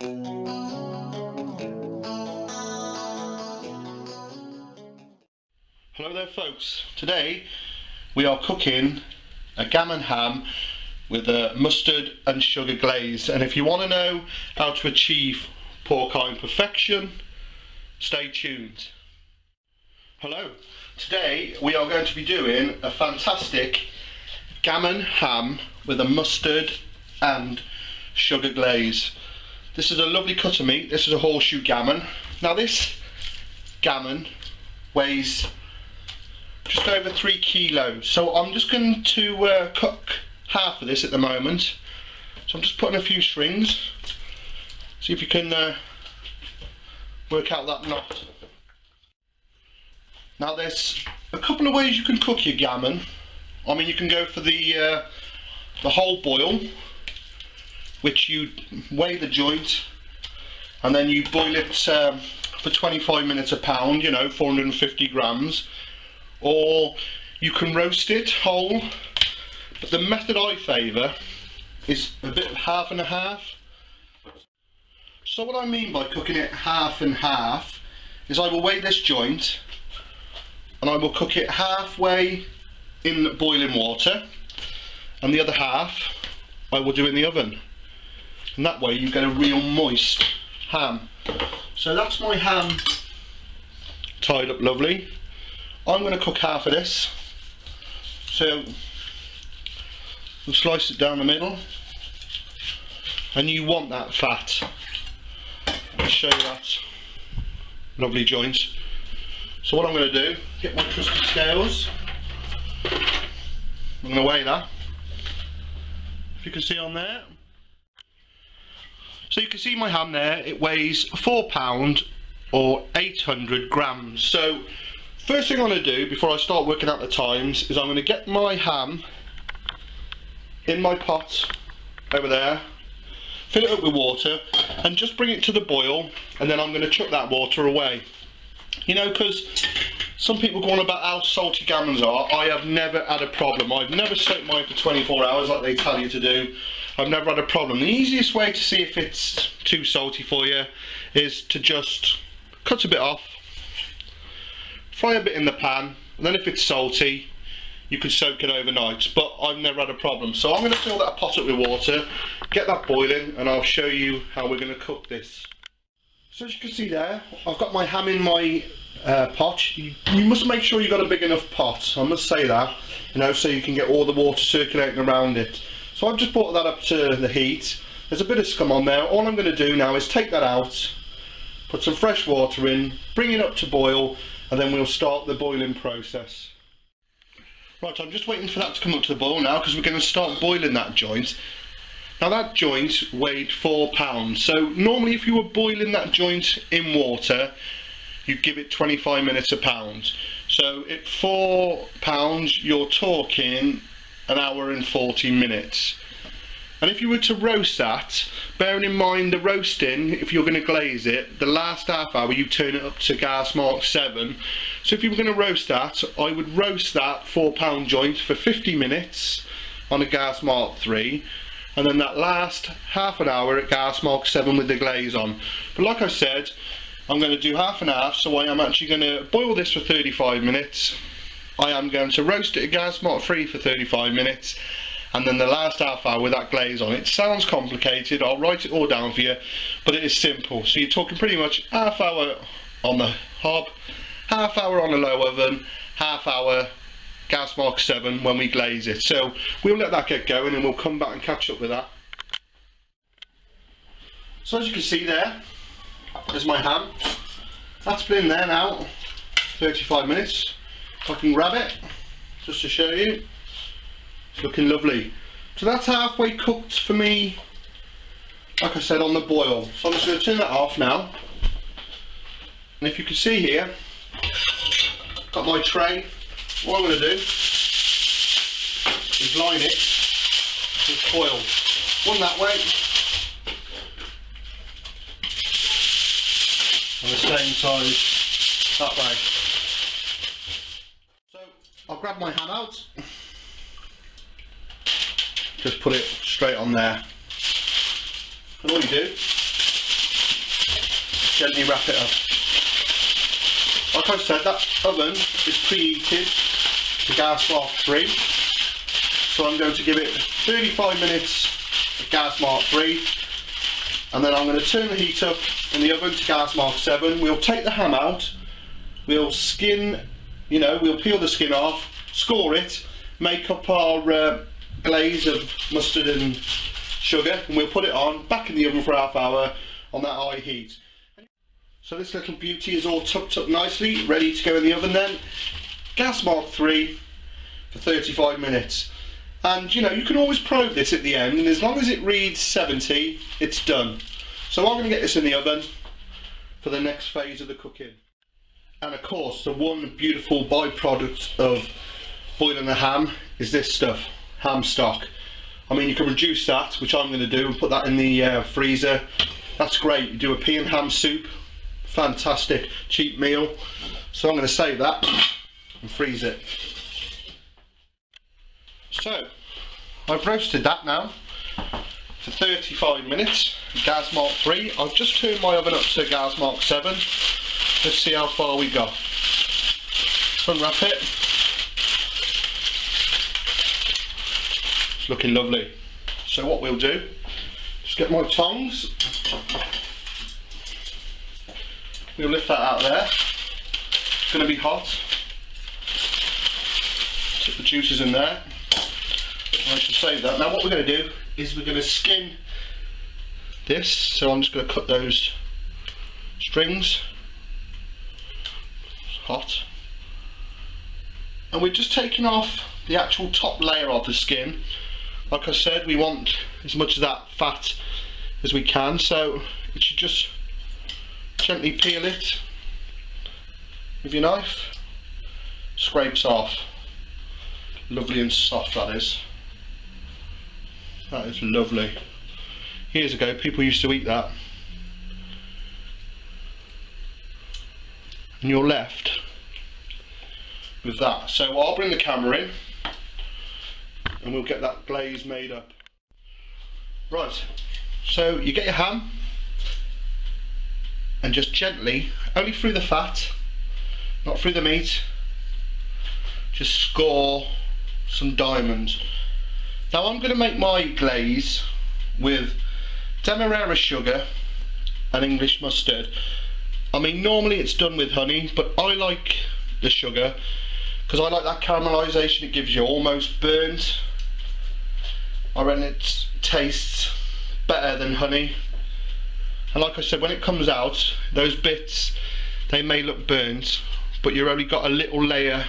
Hello there folks, today we are cooking a gammon ham with a mustard and sugar glaze, and if you want to know how to achieve porcine perfection, stay tuned. Hello, today we are going to be doing a fantastic gammon ham with a mustard and sugar glaze. This is a lovely cut of meat. This is a horseshoe gammon. Now this gammon weighs just over 3 kilos, so I'm just going to cook half of this at the moment. So I'm just putting a few strings, see if you can work out that knot. Now there's a couple of ways you can cook your gammon. I mean, you can go for the whole boil, which you weigh the joint and then you boil it for 25 minutes a pound, you know, 450 grams. Or you can roast it whole, but the method I favour is a bit of half and half. So what I mean by cooking it half and half is I will weigh this joint and I will cook it halfway in boiling water, and the other half I will do in the oven, and that way you get a real moist ham. So that's my ham tied up lovely. I'm going to cook half of this, so we'll slice it down the middle, and you want that fat. I'll show you that lovely joint. So what I'm going to do, get my trusty scales, I'm going to weigh that, if you can see on there. So you can see my ham there, it weighs £4 or 800 grams. So first thing I'm going to do before I start working out the times is I'm going to get my ham in my pot over there, fill it up with water and just bring it to the boil, and then I'm going to chuck that water away. You know, because some people go on about how salty gammons are. I have never had a problem. I've never soaked mine for 24 hours like they tell you to do. I've never had a problem. The easiest way to see if it's too salty for you is to just cut a bit off, fry a bit in the pan, and then if it's salty you can soak it overnight, but I've never had a problem. So I'm going to fill that pot up with water, get that boiling, and I'll show you how we're going to cook this. So as you can see there, I've got my ham in my pot. You must make sure you've got a big enough pot, I must say that, you know, so you can get all the water circulating around it. So I've just brought that up to the heat. There's a bit of scum on there. All I'm going to do now is take that out, put some fresh water in, bring it up to boil, and then we'll start the boiling process. Right, I'm just waiting for that to come up to the boil now, because we're going to start boiling that joint. Now that joint weighed £4, so normally if you were boiling that joint in water, you'd give it 25 minutes a pound. So at £4, you're talking an hour and 40 minutes. And if you were to roast that, bearing in mind the roasting, if you're going to glaze it, the last half hour you turn it up to gas mark 7. So if you were going to roast that, I would roast that £4 joint for 50 minutes on a gas mark 3, and then that last half an hour at gas mark 7 with the glaze on. But like I said, I'm going to do half and half, so I am actually going to boil this for 35 minutes. I am going to roast it at gas mark 3 for 35 minutes, and then the last half hour with that glaze on. It sounds complicated, I'll write it all down for you, but it is simple. So you're talking pretty much half hour on the hob, half hour on the low oven, half hour gas mark 7 when we glaze it. So we'll let that get going and we'll come back and catch up with that. So as you can see there's my ham. That's been there now 35 minutes. If I can grab it just to show you, it's looking lovely. So that's halfway cooked for me, like I said, on the boil. So I'm just going to turn that off now, and if you can see here, got my tray. What I'm going to do is line it with foil, one that way and the same size that way. So I'll grab my ham out, just put it straight on there, and all you do gently wrap it up. Like I said, that oven is preheated to gas mark 3, so I'm going to give it 35 minutes at gas mark 3, and then I'm going to turn the heat up in the oven to gas mark 7. We'll take the ham out, we'll skin, we'll peel the skin off, score it, make up our glaze of mustard and sugar, and we'll put it on, back in the oven for half hour on that high heat. So this little beauty is all tucked up nicely, ready to go in the oven then. Gas mark 3 for 35 minutes. And you can always probe this at the end, and as long as it reads 70, it's done. So I'm going to get this in the oven for the next phase of the cooking. And of course, the one beautiful byproduct of boiling the ham is this stuff, ham stock. I mean, you can reduce that, which I'm going to do, and put that in the freezer. That's great. You do a pea and ham soup, fantastic, cheap meal. So I'm going to save that and freeze it. So, I've roasted that now for 35 minutes, gas mark 3. I've just turned my oven up to gas mark 7. Let's see how far we got. Unwrap it. It's looking lovely. So what we'll do, just get my tongs. We'll lift that out there. It's going to be hot. Put the juices in there. I should save that. Now what we're going to do is we're going to skin this. So I'm just going to cut those strings. It's hot. And we're just taking off the actual top layer of the skin. Like I said, we want as much of that fat as we can, so you should just gently peel it with your knife. Scrapes off. Lovely and soft that is. That is lovely. Years ago people used to eat that. And you're left with that. So I'll bring the camera in and we'll get that glaze made up. Right, so you get your ham and just gently, only through the fat, not through the meat, just score some diamonds. Now I'm going to make my glaze with demerara sugar and English mustard. I mean, normally it's done with honey, but I like the sugar because I like that caramelisation it gives you, almost burnt. I reckon it tastes better than honey. And like I said, when it comes out, those bits, they may look burnt, but you've only got a little layer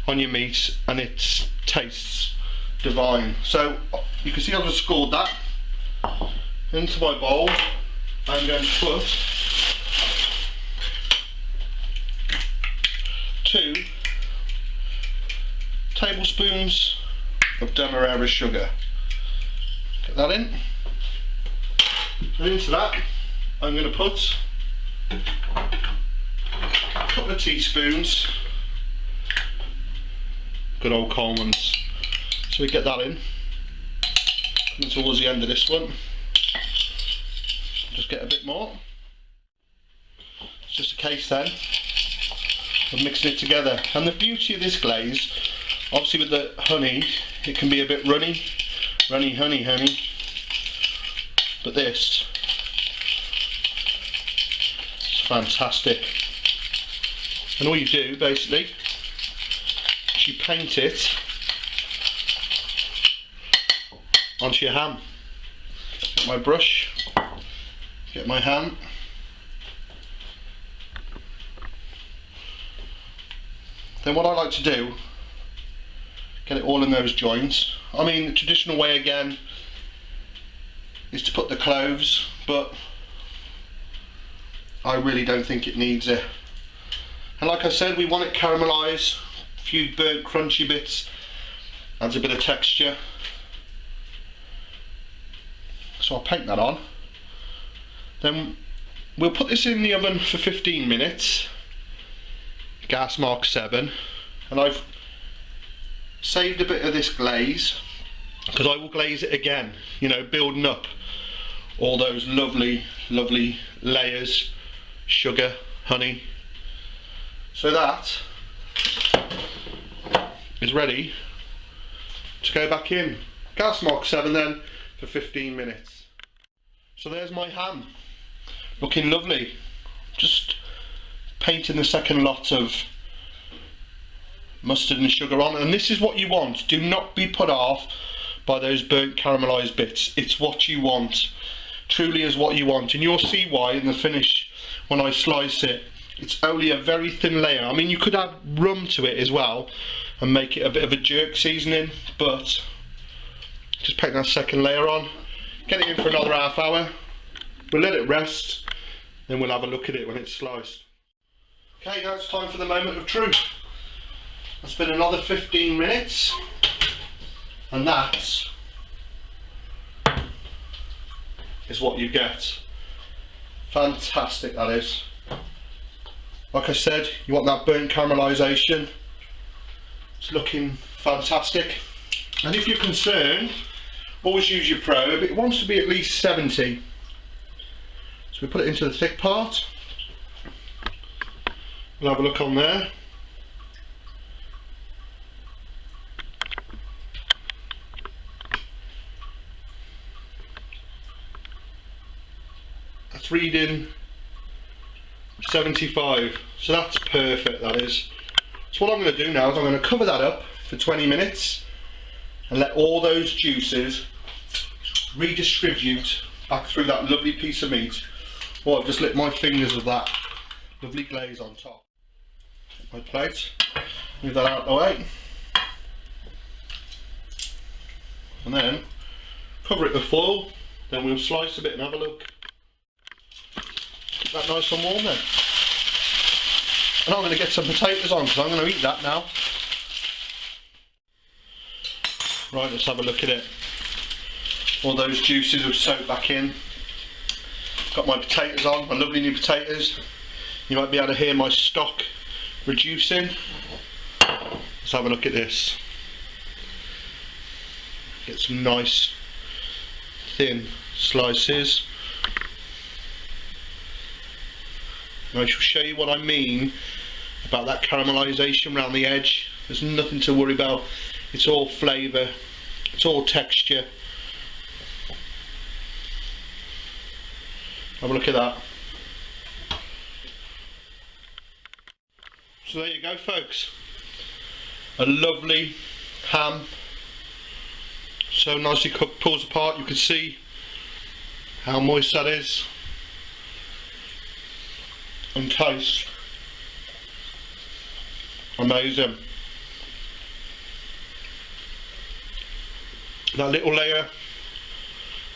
on your meat and it tastes divine. So you can see I've just scored that into my bowl. I'm going to put 2 tablespoons of demerara sugar. Get that in. And into that I'm going to put a couple of teaspoons, good old Coleman's. So we get that in. Coming towards the end of this one. Just get a bit more. It's just a case then of mixing it together. And the beauty of this glaze, obviously with the honey, it can be a bit runny, honey. But this is fantastic. And all you do basically is you paint it onto your ham. Get my brush, get my ham. Then what I like to do, get it all in those joints. I mean, the traditional way again is to put the cloves, but I really don't think it needs it. And like I said, we want it caramelised, a few burnt crunchy bits, adds a bit of texture. So I'll paint that on. Then we'll put this in the oven for 15 minutes, gas mark 7, and I've saved a bit of this glaze because I will glaze it again, you know, building up all those lovely layers sugar, honey. So that is ready to go back in. Gas mark 7 then for 15 minutes. So there's my ham, looking lovely. Just painting the second lot of mustard and sugar on, and this is what you want. Do not be put off by those burnt caramelised bits. It's what you want, truly is what you want, and you'll see why in the finish when I slice it. It's only a very thin layer. I mean, you could add rum to it as well and make it a bit of a jerk seasoning, but just paint that second layer on, get it in for another half hour, we'll let it rest, then we'll have a look at it when it's sliced. Okay, now it's time for the moment of truth. It's been another 15 minutes, and that is what you get. Fantastic, that is. Like I said, you want that burnt caramelisation. It's looking fantastic. And if you're concerned, always use your probe. It wants to be at least 70. So we put it into the thick part. We'll have a look on there. That's reading 75, so that's perfect, that is. So what I'm going to do now is I'm going to cover that up for 20 minutes and let all those juices redistribute back through that lovely piece of meat. Oh, I've just lit my fingers of that lovely glaze on top. Take my plate, move that out of the way, and then cover it with foil, then we'll slice a bit and have a look. Keep that nice and warm then. And I'm going to get some potatoes on because I'm going to eat that now. Right, let's have a look at it. All those juices have soaked back in. Got my potatoes on, my lovely new potatoes. You might be able to hear my stock reducing. Let's have a look at this. Get some nice thin slices. And I shall show you what I mean about that caramelisation around the edge. There's nothing to worry about. It's all flavour, it's all texture. Have a look at that. So there you go, folks. A lovely ham, so nicely cooked, pulls apart. You can see how moist that is. And taste amazing. That little layer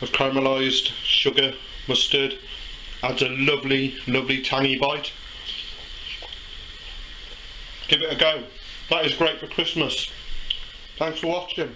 of caramelised sugar, mustard adds a lovely, lovely tangy bite. Give it a go. That is great for Christmas. Thanks for watching.